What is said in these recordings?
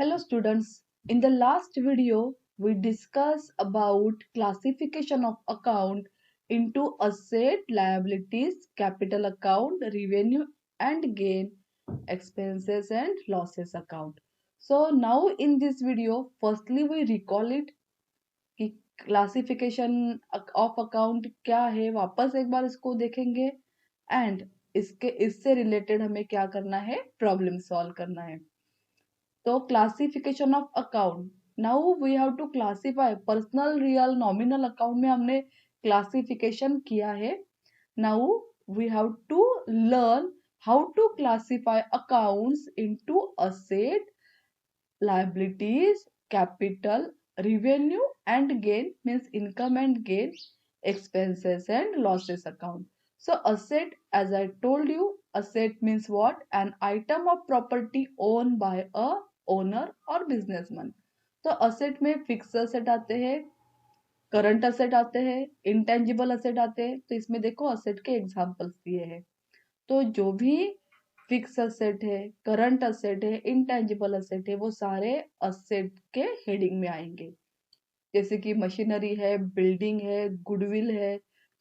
Hello students, in the last video we discussed about classification of account into asset, liabilities, capital account, revenue and gain, expenses and losses account. So now in this video firstly we recall it कि classification of account क्या है, वापस एक बार इसको देखेंगे and इससे related हमें क्या करना है, प्रॉब्लम सॉल्व करना है। तो classification of account, now we have to classify personal, real, nominal account में हमने क्लासिफिकेशन किया है। Now we have to learn how to classify accounts into asset, liabilities, capital, revenue and gain means income and gain, expenses and losses account. So asset, as I told you, asset means what? An item of property owned by a owner or businessman. तो asset में fixed asset आते हैं, current asset आते हैं, intangible asset आते हैं। तो इसमें देखो असेट के एग्जांपल्स दिए हैं। तो जो भी फिक्स असेट है, करंट असेट है, इंटेंजिबल असेट है, वो सारे असेट के हेडिंग में आएंगे। जैसे कि मशीनरी है, बिल्डिंग है, गुडविल है,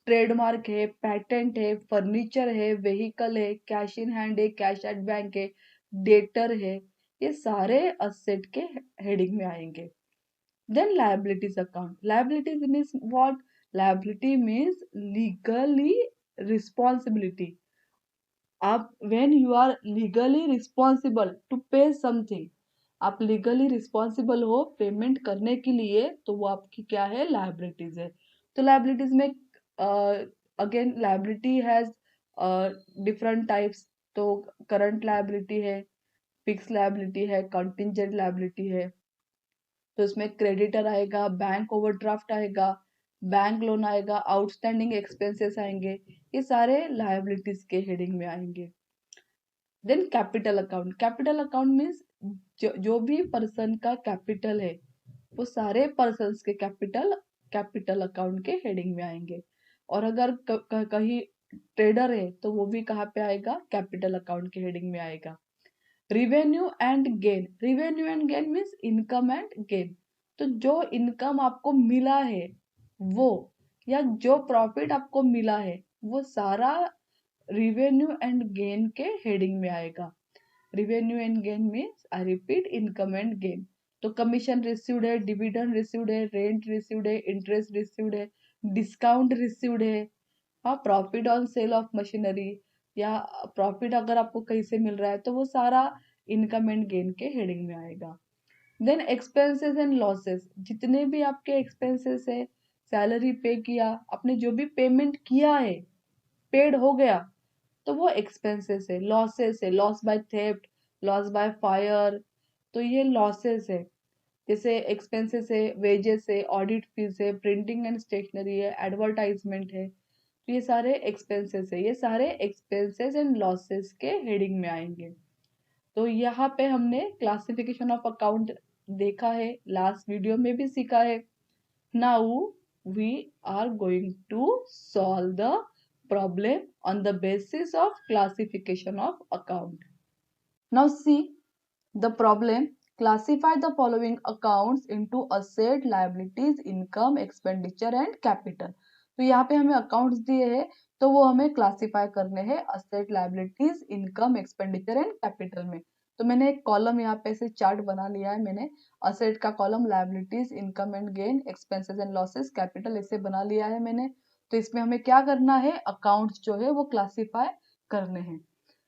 ट्रेडमार्क है, पेटेंट है, फर्नीचर है, व्हीकल है, कैश इन हैंड है, कैश एट बैंक है, डेटर है, ये सारे असेट के हेडिंग में आएंगे। Then liabilities account, liabilities means what? Liability means legally responsibility. आप when you are legally responsible to pay something, आप लीगली रिस्पॉन्सिबल हो पेमेंट करने के लिए, तो वो आपकी क्या है? लायबिलिटीज है। तो लायबिलिटीज में again liability has different types. तो करंट लायबिलिटी है, फिक्स लायबिलिटी है, कंटिजेंट लायबिलिटी है। तो इसमें क्रेडिटर आएगा, बैंक ओवरड्राफ्ट आएगा, बैंक लोन आएगा, आउटस्टैंडिंग एक्सपेंसेस आएंगे, ये सारे लायबिलिटीज के हेडिंग में आएंगे। Then capital account, capital account means जो भी पर्सन का कैपिटल है, वो सारे पर्सन के कैपिटल अकाउंट के हेडिंग में आएंगे। और अगर कहीं ट्रेडर है तो वो भी कहाँ पे आएगा? कैपिटल अकाउंट के हेडिंग में आएगा। Revenue and gain, revenue and gain means income and gain. तो जो इनकम आपको मिला है वो, या जो प्रॉफिट आपको मिला है, वो सारा रिवेन्यू एंड गेन के हेडिंग में आएगा। Revenue and gain means, I repeat, income and gain. तो कमीशन रिसीव्ड है, डिविडेंड रिसीव्ड है, रेंट रिसीव्ड है, इंटरेस्ट रिसीव्ड है, डिस्काउंट रिसीव्ड है, हाँ, profit on sale of machinery, या प्रॉफिट अगर आपको कहीं से मिल रहा है, तो वो सारा इनकम एंड गेन के हेडिंग में आएगा। देन एक्सपेंसेस एंड लॉसेस, जितने भी आपके एक्सपेंसेस है, सैलरी पे किया आपने, जो भी पेमेंट किया है, पेड हो गया, तो वो एक्सपेंसेस है। लॉसेस है, loss by theft, loss by fire, तो ये लॉसेस है। जैसे एक्सपेंसेस है, वेजेस है, ऑडिट फीस है, प्रिंटिंग एंड स्टेशनरी है, एडवर्टाइजमेंट है, तो ये सारे एक्सपेंसेस है। ये सारे एक्सपेंसेस एंड लॉसेस के हेडिंग में आएंगे। तो यहाँ पे हमने क्लासिफिकेशन ऑफ अकाउंट देखा है, लास्ट वीडियो में भी सीखा है। Now we are going to solve the problem on the basis of classification of account. Now see the problem. Classify the following accounts into asset, liabilities, income, expenditure and capital. तो यहाँ पे हमें accounts दिए हैं, तो वो हमें classify करने हैं asset, liabilities, income, expenditure and capital में। तो मैंने एक कॉलम यहाँ पे से चार्ट बना लिया है। मैंने असेट का column, liabilities, income and gain, expenses and losses, capital, ऐसे बना लिया है मैंने। तो इसमें हमें क्या करना है? अकाउंट्स जो है वो क्लासिफाई करने हैं।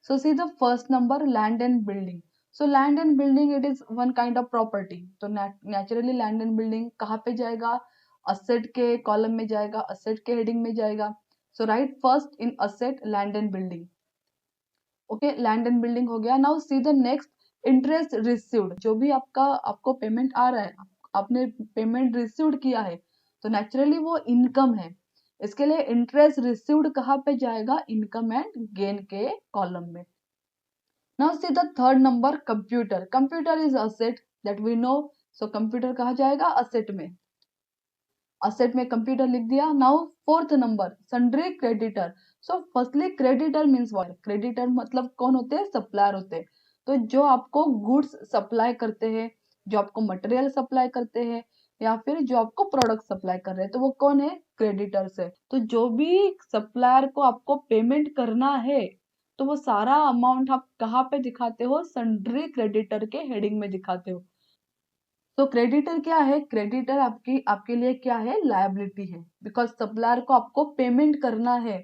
So see the first number, land and building. So land and building, it is one kind of property. तो नेचुरली लैंड एंड बिल्डिंग कहाँ पे जाएगा? असेट के कॉलम में जाएगा, असेट के हेडिंग में जाएगा। So write first in asset land and building. Okay, land and building हो गया। Now see the next, interest received. जो भी आपको पेमेंट आ रहा है, आपने पेमेंट रिसीव्ड किया है, तो नेचुरली वो इनकम है। इसके लिए इंटरेस्ट रिसीव्ड कहाँ पे जाएगा? इनकम एंड गेन के कॉलम में। Now see the third number, computer. Computer is asset that we know. So computer कहाँ जाएगा? asset में। asset में computer लिख दिया। Now fourth number, sundry creditor. So firstly creditor means what? creditor मतलब कौन होते हैं? supplier होते हैं। तो जो आपको goods supply करते हैं, जो आपको मटेरियल सप्लाई करते हैं या फिर जो आपको प्रोडक्ट सप्लाई कर रहे हैं, तो वो कौन है? क्रेडिटर्स है। तो जो भी सप्लायर को आपको पेमेंट करना है तो वो सारा अमाउंट आप कहाँ पे दिखाते हो? सन्ड्री क्रेडिटर के हेडिंग में दिखाते हो। तो क्रेडिटर क्या है? क्रेडिटर आपके लिए क्या है? लायबिलिटी है, बिकॉज सप्लायर को आपको पेमेंट करना है।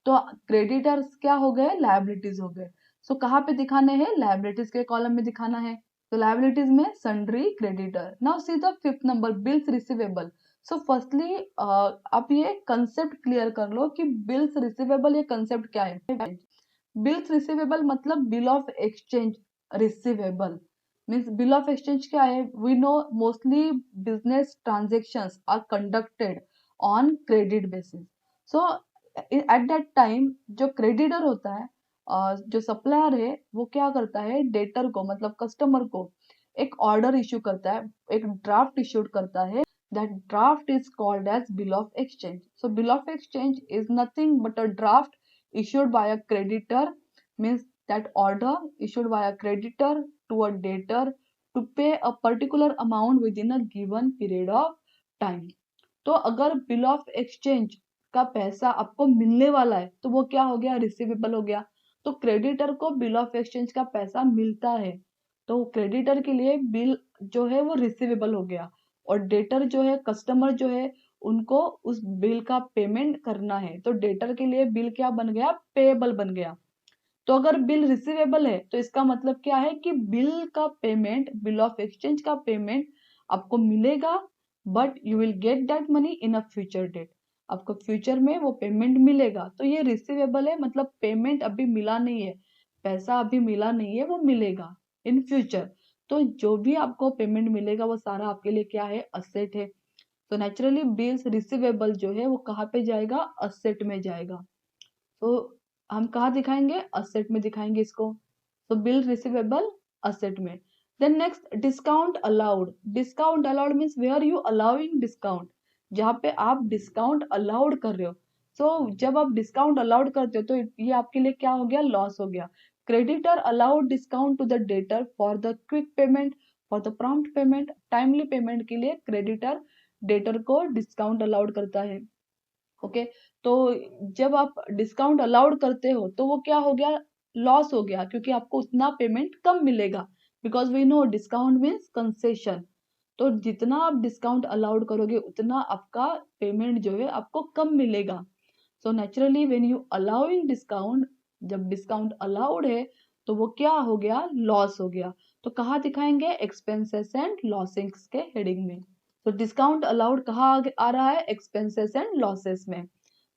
तो क्रेडिटर्स क्या हो गए? लायबिलिटीज हो गए। सो कहाँ पे दिखाने हैं? लायबिलिटीज के कॉलम में दिखाना है। तो लायबिलिटीज में sundry creditor. Now see the fifth number, bills receivable. So firstly आप ये कंसेप्ट क्लियर कर लो कि बिल्स रिसीवेबल ये कंसेप्ट क्या है। बिल्स रिसीवेबल मतलब bill of exchange receivable means bill of exchange क्या है? We know mostly business transactions are conducted on credit basis. So at that time जो क्रेडिटर होता है, जो सप्लायर है, वो क्या करता है? डेटर को मतलब कस्टमर को एक ऑर्डर इश्यू करता है, एक ड्राफ्ट इश्यूड करता है। That draft is called as bill of exchange. So bill of exchange is nothing but a draft issued by a creditor, means that order issued by a creditor to a debtor to pay a particular amount within a given period of time. तो अगर bill of exchange का पैसा आपको मिलने वाला है तो वो क्या हो गया? रिसीवेबल हो गया। तो क्रेडिटर को बिल ऑफ एक्सचेंज का पैसा मिलता है तो क्रेडिटर के लिए बिल जो है वो रिसीवेबल हो गया, और डेटर जो है, कस्टमर जो है, उनको उस बिल का पेमेंट करना है। तो डेटर के लिए बिल क्या बन गया? पेएबल बन गया। तो अगर बिल रिसीवेबल है तो इसका मतलब क्या है कि बिल का पेमेंट, बिल ऑफ एक्सचेंज का पेमेंट आपको मिलेगा, but you will get that money in a future date. आपको फ्यूचर में वो पेमेंट मिलेगा। तो ये रिसीवेबल है, मतलब पेमेंट अभी मिला नहीं है, पैसा अभी मिला नहीं है, वो मिलेगा इन फ्यूचर। तो जो भी आपको पेमेंट मिलेगा वो सारा आपके लिए क्या है? असेट है। तो नेचुरली बिल्स रिसीवेबल जो है वो कहाँ पे जाएगा? असेट में जाएगा। तो हम कहाँ दिखाएंगे? असेट में दिखाएंगे इसको। तो बिल रिसीवेबल असेट में। Then next, discount allowed. Discount allowed means where you allowing discount, जहाँ पे आप डिस्काउंट अलाउड कर रहे हो। सो जब आप डिस्काउंट अलाउड करते हो तो ये आपके लिए क्या हो गया? लॉस हो गया। Creditor allowed discount to the debtor for the quick payment, for the prompt payment. Timely payment के लिए क्रेडिटर डेटर को डिस्काउंट अलाउड करता है। ओके, तो जब आप डिस्काउंट अलाउड करते हो तो वो क्या हो गया? लॉस हो गया, क्योंकि आपको उतना पेमेंट कम मिलेगा। Because we know discount means concession. तो जितना आप डिस्काउंट अलाउड करोगे उतना आपका पेमेंट जो है आपको कम मिलेगा। So naturally when you allowing discount, जब डिस्काउंट अलाउड है तो वो क्या हो गया? लॉस हो गया। तो कहाँ दिखाएंगे? एक्सपेंसेस एंड लॉसेस के हेडिंग में। तो डिस्काउंट अलाउड कहाँ आ रहा है? एक्सपेंसेस एंड लॉसेस में।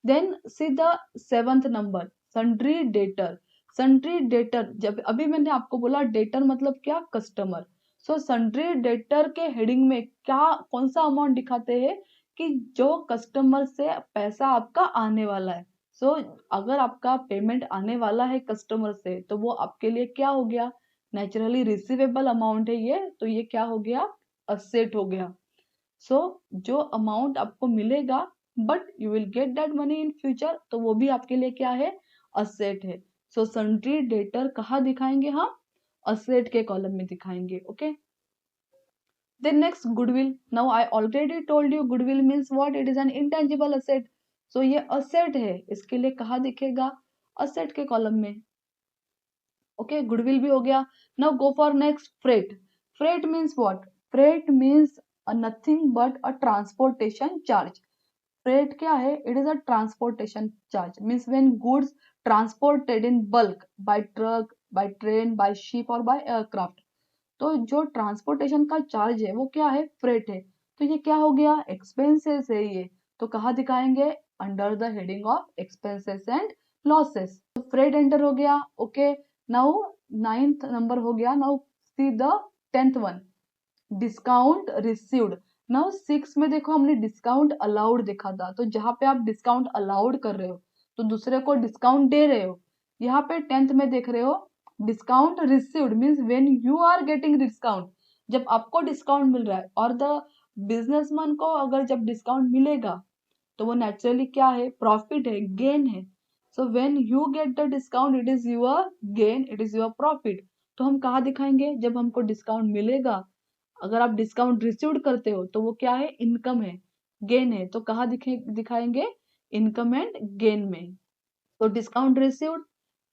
Then see the seventh number, sundry debtor. Sundry debtor, जब अभी मैंने आपको बोला डेटर मतलब क्या? कस्टमर। सो सन्ड्री डेटर के हेडिंग में क्या, कौन सा अमाउंट दिखाते हैं? कि जो कस्टमर से पैसा आपका आने वाला है। सो अगर आपका पेमेंट आने वाला है कस्टमर से तो वो आपके लिए क्या हो गया? नेचुरली रिसीवेबल अमाउंट है ये, तो ये क्या हो गया? असेट हो गया। सो जो अमाउंट आपको मिलेगा but you will get that money in future, तो वो भी आपके लिए क्या है? असेट है। सो सन्ड्री डेटर कहाँ दिखाएंगे हम? असेट के कॉलम में दिखाएंगे। Okay, then next, goodwill. Now I already told you goodwill means what? It is an intangible asset. So ये असेट है, इसके लिए कहाँ दिखेगा? असेट के कॉलम में। ओके, गुडविल भी हो गया। Now go for next, freight. Freight means what? Freight means nothing but a transportation charge. Freight क्या है? It is a transportation charge. Means when goods transported in bulk by truck, by train, by ship or by aircraft. तो जो transportation का charge है वो क्या है? Freight है। तो ये क्या हो गया? एक्सपेंसेस है ये। तो कहाँ दिखाएंगे? Under the heading of expenses and losses. तो फ्रेट एंटर हो गया। ओके, नाउ नाइन्थ नंबर हो गया। Now see the tenth one, discount received. Now six में देखो हमने डिस्काउंट अलाउड देखा था, तो जहां पे आप डिस्काउंट अलाउड कर रहे हो तो दूसरे को डिस्काउंट दे रहे हो। यहाँ पे टेंथ में देख रहे हो discount received means when you are getting discount, जब आपको डिस्काउंट मिल रहा है। और द बिजनेसमैन को अगर जब डिस्काउंट मिलेगा तो वो नेचुरली क्या है? प्रॉफिट है, गेन है। So when you get the discount it is your gain, it is your profit. तो हम कहाँ दिखाएंगे? जब हमको डिस्काउंट मिलेगा अगर आप डिस्काउंट रिसीव्ड करते हो तो वो क्या है, इनकम है, गेन है। तो कहाँ दिखाएंगे, इनकम एंड गेन में। तो discount received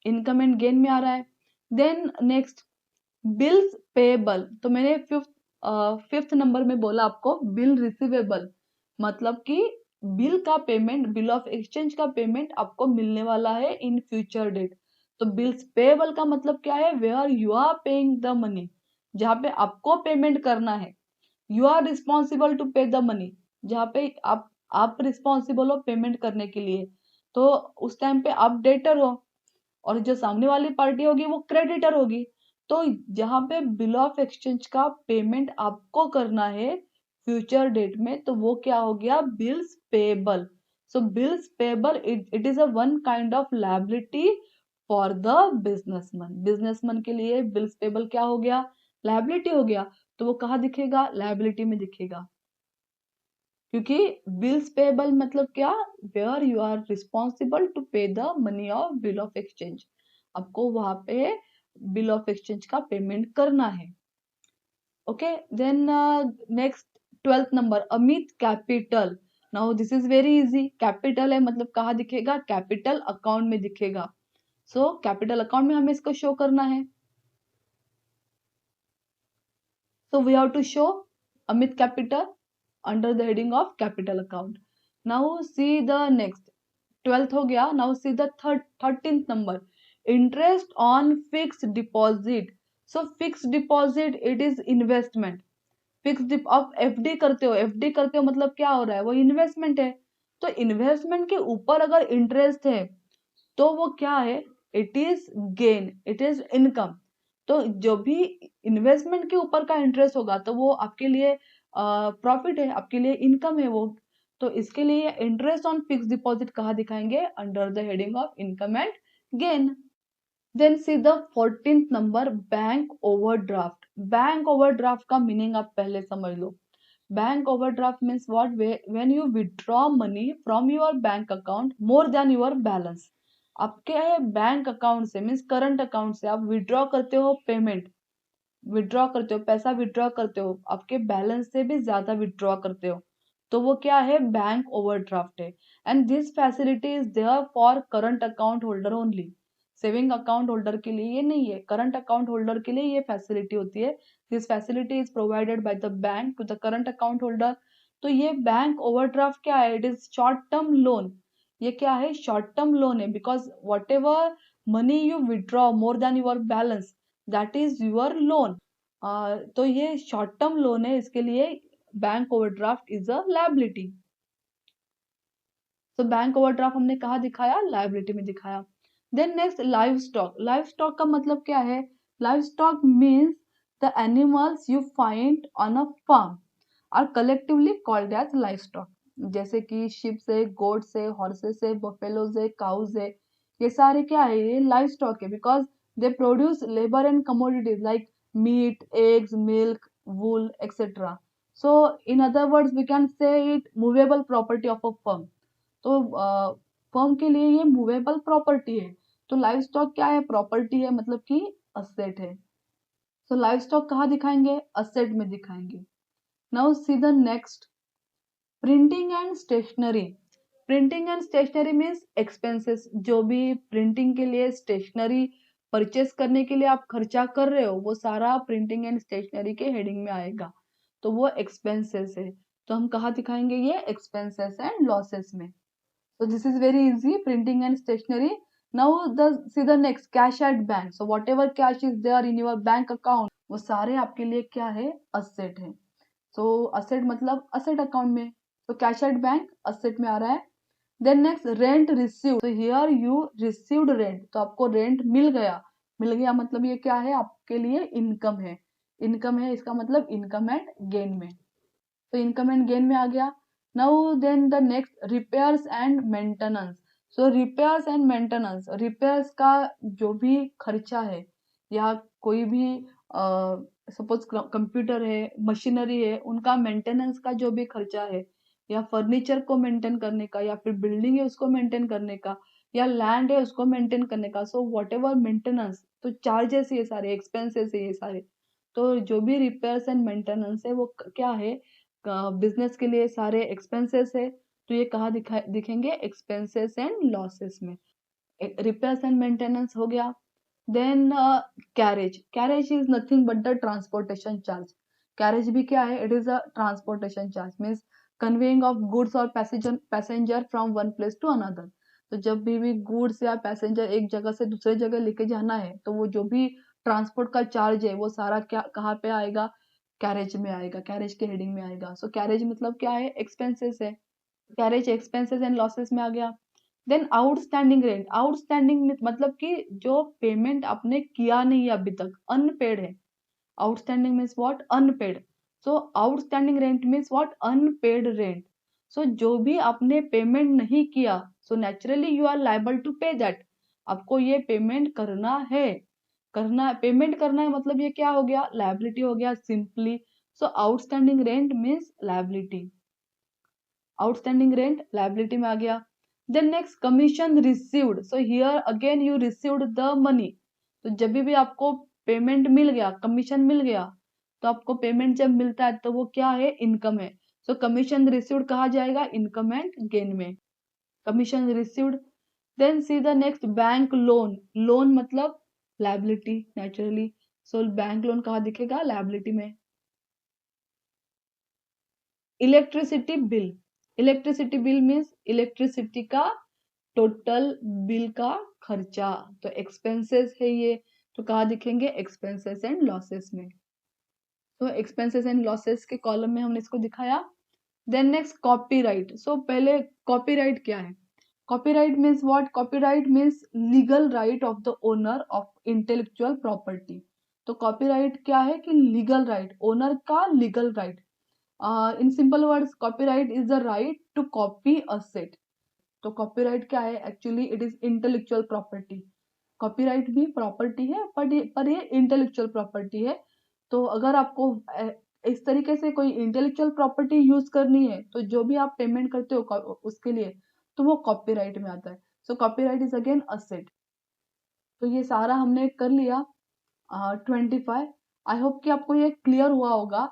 income and gain में आ रहा है। देन नेक्स्ट बिल्स पेएबल, तो मैंने फिफ्थ नंबर में बोला आपको बिल रिसीवेबल, मतलब कि बिल का पेमेंट, बिल ऑफ एक्सचेंज का पेमेंट आपको मिलने वाला है इन फ्यूचर डेट। तो बिल्स पेएबल का मतलब क्या है, where you are paying the money, जहाँ पे आपको पेमेंट करना है। You are responsible to pay the money, जहाँ पे आप रिस्पॉन्सिबल हो पेमेंट करने के लिए। तो उस टाइम पे आप डेटर हो और जो सामने वाली पार्टी होगी वो क्रेडिटर होगी। तो जहां पे बिल ऑफ एक्सचेंज का पेमेंट आपको करना है फ्यूचर डेट में, तो वो क्या हो गया, bills payable. So bills payable it is a one kind of liability for the businessman. Businessman के लिए बिल्स पेएबल क्या हो गया, लायबिलिटी हो गया। तो वो कहाँ दिखेगा, लायबिलिटी में दिखेगा, क्योंकि बिल्स पेएबल मतलब क्या, where you are responsible to pay the money of bill of exchange, आपको वहां पे बिल ऑफ एक्सचेंज का पेमेंट करना है। Okay, then next 12th number Amit capital. Now this is very easy, capital है मतलब कहाँ दिखेगा, कैपिटल अकाउंट में दिखेगा। सो कैपिटल अकाउंट में हमें इसको शो करना है। So we have to show Amit capital under the heading of capital account. Now see the next, 12th हो गया. Now see the 13th number, interest on fixed deposit. So fixed deposit it is investment. Fix आप FD करते हो, FD करते हो मतलब क्या हो रहा है, वो इन्वेस्टमेंट है। तो इन्वेस्टमेंट के ऊपर अगर इंटरेस्ट है तो वो क्या है, it is gain, it is income. तो जो भी इन्वेस्टमेंट के ऊपर का इंटरेस्ट होगा तो वो आपके लिए प्रॉफिट है, आपके लिए इनकम है वो। तो इसके लिए इंटरेस्ट ऑन फिक्स डिपॉजिट कहाँ दिखाएंगे, under the heading of income and gain. Then see the 14th number, bank overdraft. Bank overdraft का मीनिंग आप पहले समझ लो। Bank overdraft means what, when you withdraw money from your bank account more than your balance. आपके bank account से means current account से आप withdraw करते हो पेमेंट, विथड्रॉ करते हो पैसा, विथड्रॉ करते हो आपके बैलेंस से भी ज्यादा विथड्रॉ करते हो, तो वो क्या है, बैंक ओवरड्राफ्ट है। And this facility is there for current account holder only. Saving account holder के लिए ये नहीं है, करंट अकाउंट होल्डर के लिए ये फैसिलिटी होती है। This facility is provided by the bank to the current account holder. तो ये बैंक ओवरड्राफ्ट क्या है, it is short term loan. ये क्या है, शॉर्ट टर्म लोन है, because whatever money you withdraw more than your balance, that is your loan. तो ये शॉर्ट टर्म लोन है, इसके लिए bank overdraft is a liability. तो बैंक ओवरड्राफ्ट हमने कहा दिखाया, लायबिलिटी में दिखाया। Then next live stock. Live stock का मतलब क्या है, live stock means the animals you find on a farm are collectively called as live stock. जैसे कि शिप्स है, गोट्स है, हॉर्सेस है, बफेलोज है, काउज है, ये सारे क्या है, ये लाइव स्टॉक है, because they produce labour and commodities like meat, eggs, milk, wool etcetera. So in other words we can say it movable property of a firm. तो फर्म के लिए ये मूवेबल प्रॉपर्टी है। तो लाइव स्टॉक क्या है, property है, मतलब कि असेट है। तो लाइव स्टॉक कहाँ दिखाएंगे, असेट में दिखाएंगे। Now see the next, printing and stationery. Printing and stationery means expenses, जो भी प्रिंटिंग के लिए स्टेशनरी परचेस करने के लिए आप खर्चा कर रहे हो वो सारा प्रिंटिंग एंड स्टेशनरी के हेडिंग में आएगा, तो वो एक्सपेंसेस है। तो हम कहाँ दिखाएंगे ये, एक्सपेंसेस एंड लॉसेस में। So this is very easy, printing and stationery. Now see the next, cash at bank. So whatever cash is there in your bank account, वो सारे आपके लिए क्या है, asset है। So asset मतलब asset account में, तो cash at bank asset में आ रहा है। Then next rent received. So here you received rent, तो आपको rent मिल गया, मिल गया मतलब ये क्या है, आपके लिए इनकम है, इनकम है, इसका मतलब इनकम एंड गेन में। तो इनकम एंड गेन में आ गया। Now then the next, repairs and maintenance. So repairs and maintenance, repairs का जो भी खर्चा है या कोई भी सपोज कंप्यूटर है, मशीनरी है, उनका मेंटेनेंस का जो भी खर्चा है, या फर्नीचर को मेंटेन करने का, या फिर बिल्डिंग है उसको मेंटेन करने का, या लैंड है उसको मेंटेन करने का, सो व्हाट एवर मेंटेनेंस, तो चार्जेस ये सारे, एक्सपेंसेस है ये सारे। तो जो भी रिपेयर्स एंड मेंटेनेंस है वो क्या है, बिजनेस के लिए सारे एक्सपेंसेस है, तो ये कहाँ दिखेंगे, एक्सपेंसेस एंड लॉसेस में। रिपेयर्स एंड मेंटेनेंस हो गया। Then carriage is nothing but the transportation charge. Carriage भी क्या है, it is a transportation charge, means conveying of goods और passenger from one place to another. तो जब भी गुड्स या पैसेंजर एक जगह से दूसरे जगह लेके जाना है, तो वो जो भी ट्रांसपोर्ट का चार्ज है वो सारा क्या कहाँ पे आएगा, कैरेज में आएगा, कैरेज के हेडिंग में आएगा। सो कैरेज मतलब क्या है, एक्सपेंसेस है, कैरेज एक्सपेंसेस एंड लॉसेस में आ गया। देन आउटस्टैंडिंग रेंट, आउटस्टैंडिंग मतलब कि जो पेमेंट आपने किया नहीं है अभी तक, अनपेड है। Outstanding means what, unpaid. So outstanding rent means what, unpaid rent. So जो भी आपने पेमेंट नहीं किया, so naturally you are liable to pay that. आपको ये पेमेंट करना है, पेमेंट करना है, मतलब ये क्या हो गया, लायबिलिटी हो गया simply. So outstanding rent means liability, outstanding rent liability में आ गया। Then next, commission received. So here again you received the money. तो जब भी आपको पेमेंट मिल गया, कमीशन मिल गया, तो आपको पेमेंट जब मिलता है तो वो क्या है, इनकम है। सो कमीशन रिसीव्ड कहा जाएगा, इनकम एंड गेन में, commission received. Then see the next, bank loan. Loan मतलब liability naturally. So bank loan कहाँ दिखेगा, लायबिलिटी में। Electricity bill, electricity bill means electricity का टोटल बिल का खर्चा, तो एक्सपेंसेस है ये, तो कहाँ दिखेंगे, एक्सपेंसेस एंड लॉसेस में। तो एक्सपेंसेस एंड लॉसेस के कॉलम में हमने इसको दिखाया। Then next, copyright. सो पहले कॉपीराइट क्या है, copyright means what, copyright means legal right of the owner of intellectual property. तो कॉपीराइट क्या है कि लीगल राइट, ओनर का legal right. In simple words, copyright is the right to copy a set. तो copyright क्या है, actually it is intellectual property. Copyright भी property है, पर ये इंटेलेक्चुअल प्रॉपर्टी है। तो अगर आपको इस तरीके से कोई इंटेलेक्चुअल प्रॉपर्टी यूज करनी है, तो जो भी आप पेमेंट करते हो उसके लिए, तो वो कॉपीराइट में आता है। सो कॉपीराइट इज अगेन असेट। तो ये सारा हमने कर लिया 25। आई होप कि आपको ये क्लियर हुआ होगा